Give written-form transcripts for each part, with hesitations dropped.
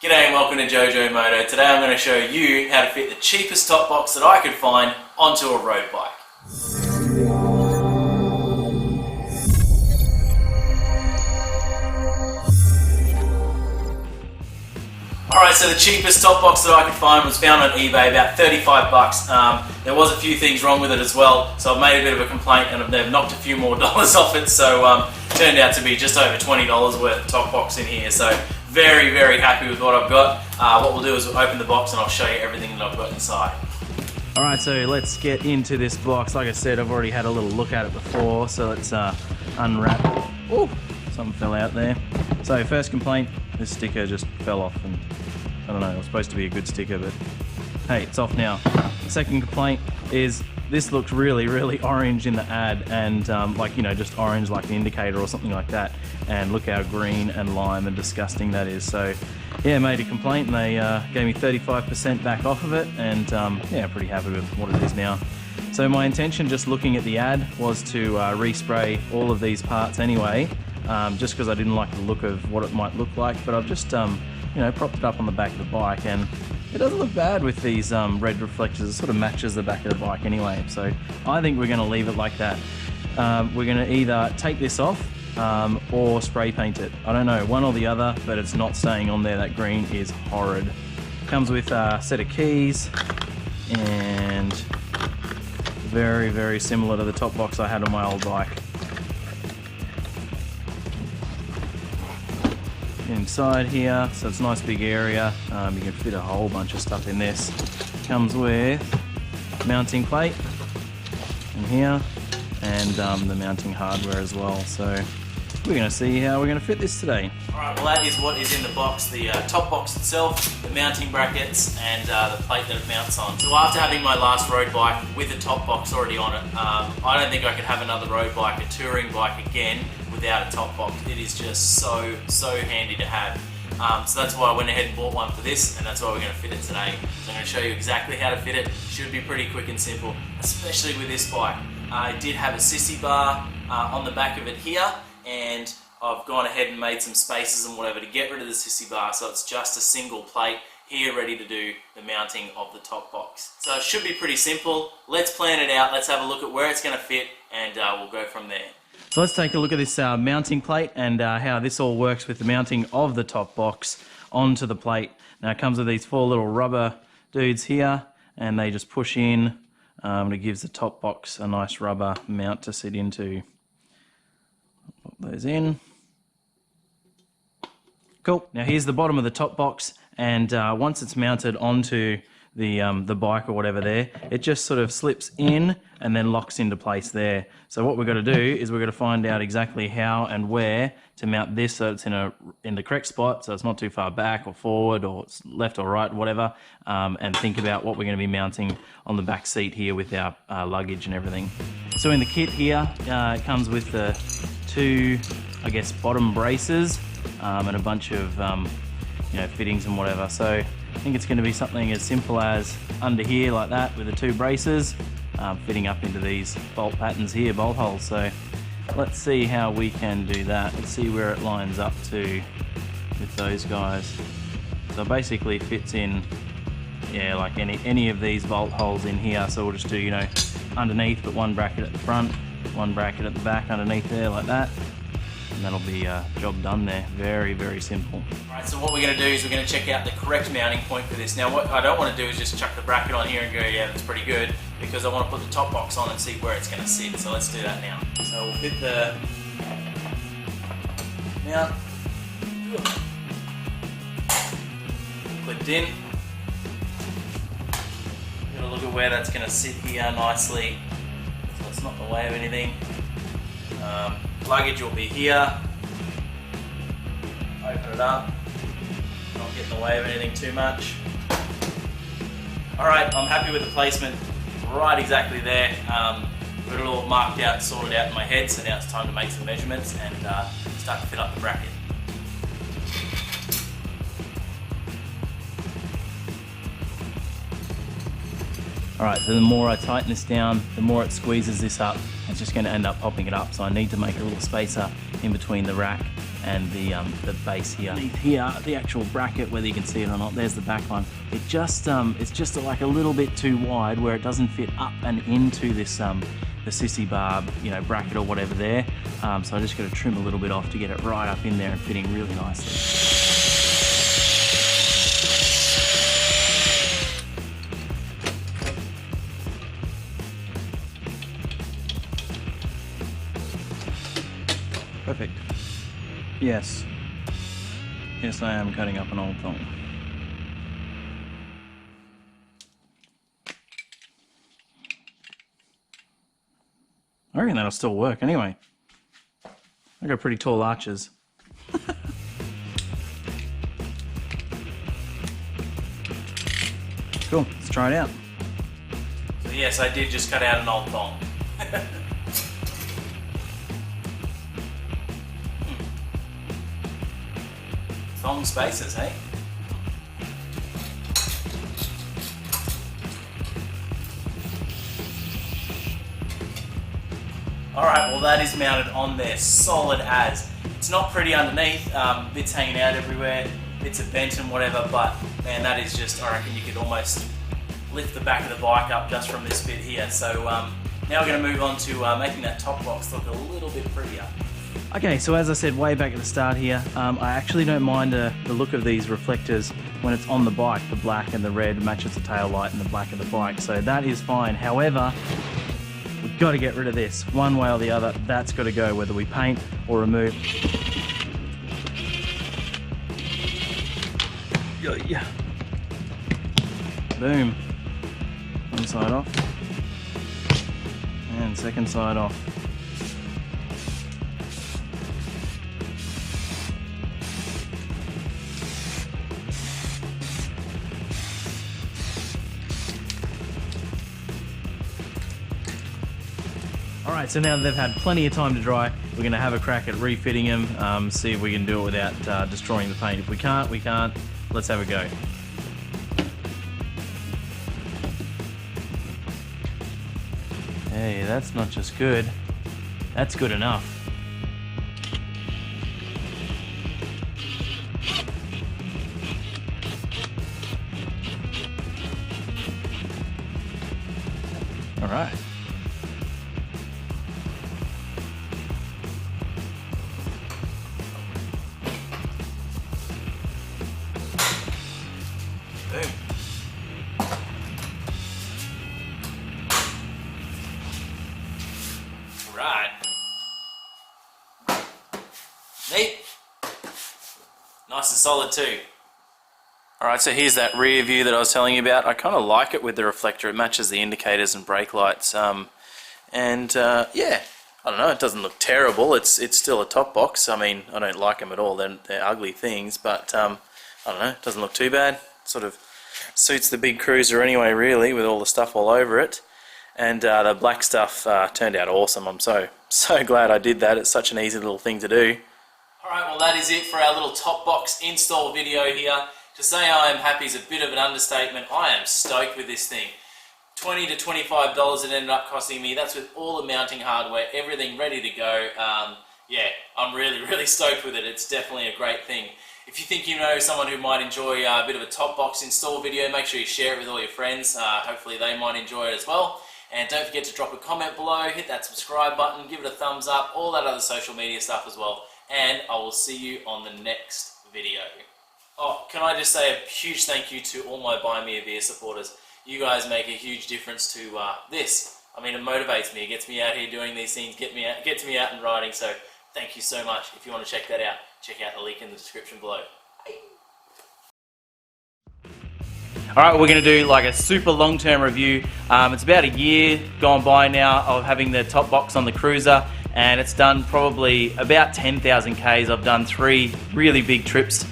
G'day and welcome to JoeJoeMoto. Today I'm going to show you how to fit the cheapest top box that I could find onto a road bike. Alright, so the cheapest top box that I could find was found on eBay, about 35 bucks. There was a few things wrong with it as well, so I've made a bit of a complaint and they've knocked a few more dollars off it, so turned out to be just over $20 worth of top box in here. So very, very happy with what I've got. What we'll do is we'll open the box and I'll show you everything that I've got inside. Alright, so let's get into this box. Like I said, I've already had a little look at it before, so let's unwrap. Oh, something fell out there. So first complaint, this sticker just fell off, and I don't know, it was supposed to be a good sticker, but hey, it's off now. Second complaint is this looks really, really orange in the ad, and like, you know, just orange like the indicator or something like that. And look how green and lime and disgusting that is. So yeah, made a complaint and they gave me 35% back off of it, and yeah, pretty happy with what it is now. So my intention, just looking at the ad, was to respray all of these parts anyway, just because I didn't like the look of what it might look like. But I've just you know, propped it up on the back of the bike, and it doesn't look bad with these red reflectors. It sort of matches the back of the bike anyway, so I think we're going to leave it like that. We're going to either take this off or spray paint it. I don't know, one or the other, but it's not staying on there. That green is horrid. Comes with a set of keys, and very, very similar to the top box I had on my old bike. Inside here, so it's a nice big area. You can fit a whole bunch of stuff in this. Comes with mounting plate in here, and the mounting hardware as well. So we're going to see how we're going to fit this today. Alright, well that is what is in the box. The top box itself, the mounting brackets, and the plate that it mounts on. So after having my last road bike with a top box already on it, I don't think I could have another road bike, a touring bike again, without a top box. It is just so handy to have. So that's why I went ahead and bought one for this, and that's why we're going to fit it today. So I'm going to show you exactly how to fit it. Should be pretty quick and simple, especially with this bike. I did have a sissy bar on the back of it here, and I've gone ahead and made some spaces and whatever to get rid of the sissy bar, so it's just a single plate here ready to do the mounting of the top box. So it should be pretty simple. Let's plan it out, let's have a look at where it's going to fit, and we'll go from there. So let's take a look at this mounting plate and how this all works with the mounting of the top box onto the plate. Now it comes with these 4 little rubber dudes here, and they just push in, and it gives the top box a nice rubber mount to sit into. Pop those in. Cool. Now here's the bottom of the top box, and once it's mounted onto the bike or whatever there, it just sort of slips in and then locks into place there. So what we've got to do is we've got to find out exactly how and where to mount this so it's in the correct spot, so it's not too far back or forward or left or right, whatever, and think about what we're going to be mounting on the back seat here with our luggage and everything. So in the kit here, it comes with the 2, I guess, bottom braces and a bunch of you know, fittings and whatever. So I think it's going to be something as simple as under here like that with the 2 braces, fitting up into these bolt patterns here, bolt holes. So let's see how we can do that. Let's see where it lines up to with those guys. So basically it fits in, yeah, like any of these bolt holes in here. So we'll just do, you know, underneath, but 1 bracket at the front, 1 bracket at the back underneath there like that. And that'll be job done there. Very, very simple. Alright, so what we're going to do is we're going to check out the correct mounting point for this. Now what I don't want to do is just chuck the bracket on here and go, yeah, that's pretty good, because I want to put the top box on and see where it's going to sit. So let's do that now. So we'll fit the mount. Clipped in. Got to look at where that's going to sit here nicely, so it's not in the way of anything. Luggage will be here. Open it up. Not get in the way of anything too much. Alright, I'm happy with the placement. Right exactly there. Got it all marked out, sorted out in my head, so now it's time to make some measurements and start to fit up the bracket. Alright, so the more I tighten this down, the more it squeezes this up. It's just going to end up popping it up, so I need to make a little spacer in between the rack and the base here. Here, the actual bracket, whether you can see it or not, there's the back one. It just it's just like a little bit too wide where it doesn't fit up and into this the sissy bar, you know, bracket or whatever there. So I just got to trim a little bit off to get it right up in there and fitting really nicely. Perfect. Yes. Yes, I am cutting up an old thong. I reckon that'll still work anyway. I got pretty tall arches. Cool, let's try it out. So yes, I did just cut out an old thong. Thong spaces, hey? Alright, well that is mounted on there, solid as. It's not pretty underneath, bits hanging out everywhere, bits are bent and whatever, but man, that is just, I reckon you could almost lift the back of the bike up just from this bit here. So now we're going to move on to making that top box look a little bit prettier. Okay, so as I said way back at the start here, I actually don't mind the look of these reflectors when it's on the bike. The black and the red matches the tail light and the black of the bike, so that is fine. However, we've got to get rid of this one way or the other. That's got to go, whether we paint or remove. Yeah. Boom. One side off. And second side off. Alright, so now that they've had plenty of time to dry, we're going to have a crack at refitting them, see if we can do it without destroying the paint. If we can't, we can't. Let's have a go. Hey, that's not just good, that's good enough. Alright. Boom. Right. Neat. Nice and solid too. Alright, so here's that rear view that I was telling you about. I kind of like it with the reflector. It matches the indicators and brake lights. Yeah, I don't know, it doesn't look terrible. It's still a top box. I mean, I don't like them at all. They're ugly things, but I don't know, it doesn't look too bad. Sort of suits the big cruiser anyway, really, with all the stuff all over it. And the black stuff turned out awesome. I'm so glad I did that. It's such an easy little thing to do. Alright, well that is it for our little top box install video here. To say I am happy is a bit of an understatement. I am stoked with this thing. $20 to $25 it ended up costing me. That's with all the mounting hardware, everything ready to go. Yeah, I'm really stoked with it. It's definitely a great thing. If you think you know someone who might enjoy a bit of a top box install video, make sure you share it with all your friends. Hopefully they might enjoy it as well. And don't forget to drop a comment below, hit that subscribe button, give it a thumbs up, all that other social media stuff as well. And I will see you on the next video. Oh, can I just say a huge thank you to all my Buy Me a Beer supporters. You guys make a huge difference to this. I mean, it motivates me. It gets me out here doing these things, gets me out and riding. So thank you so much. If you want to check that out, check out the link in the description below. Alright, we're going to do like a super long-term review. It's about a year gone by now of having the top box on the cruiser, and it's done probably about 10,000 Ks. I've done 3 really big trips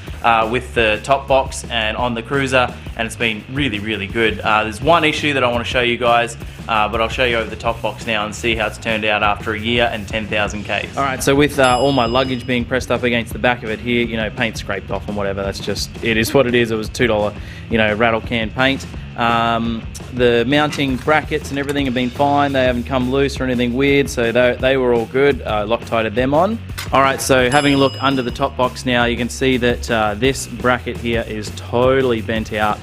with the top box and on the cruiser, and it's been really good. There's one issue that I want to show you guys, but I'll show you over the top box now and see how it's turned out after a year and 10,000 Ks. Alright, so with all my luggage being pressed up against the back of it here, you know, paint scraped off and whatever, that's just, it is what it is. It was $2, you know, rattle can paint. The mounting brackets and everything have been fine. They haven't come loose or anything weird, so they were all good. Loctited them on. Alright, so having a look under the top box now, you can see that this bracket here is totally bent out.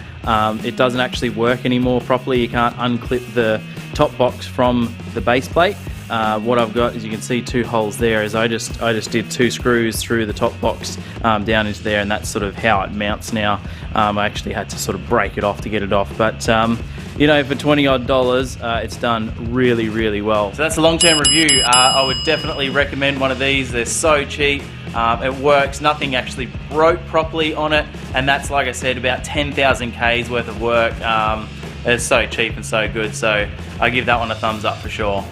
It doesn't actually work anymore properly. You can't unclip the top box from the base plate. What I've got is, you can see 2 holes there, as I just did 2 screws through the top box down into there, and that's sort of how it mounts now. I actually had to sort of break it off to get it off, but you know, for $20 odd, it's done really, really well. So that's a long-term review. I would definitely recommend one of these. They're so cheap. It works. Nothing actually broke properly on it, and that's, like I said, about 10,000 Ks worth of work. It's so cheap and so good, so I give that one a thumbs up for sure.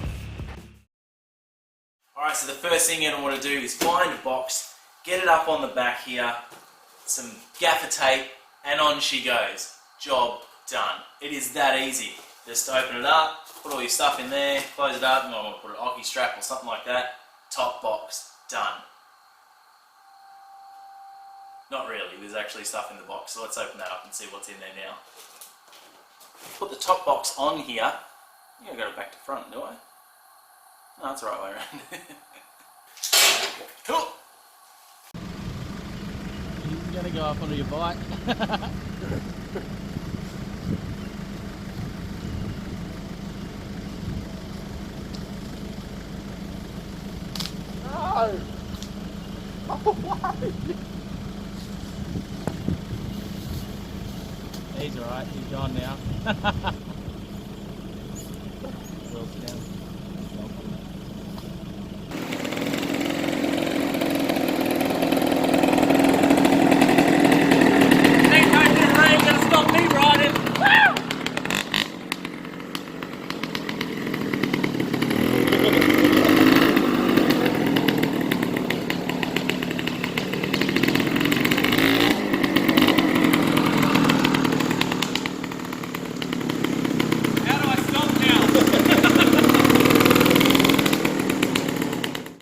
Alright, so the first thing you're going to want to do is find a box, get it up on the back here, some gaffer tape, and on she goes. Job done. It is that easy. Just open it up, put all your stuff in there, close it up, and I'm going to put an Oki strap or something like that. Top box, done. Not really, there's actually stuff in the box, so let's open that up and see what's in there now. Put the top box on here. I think I got it back to front, do I? No, that's the right way around. Cool. You're going to go up onto your bike. No! He's alright, he's gone now.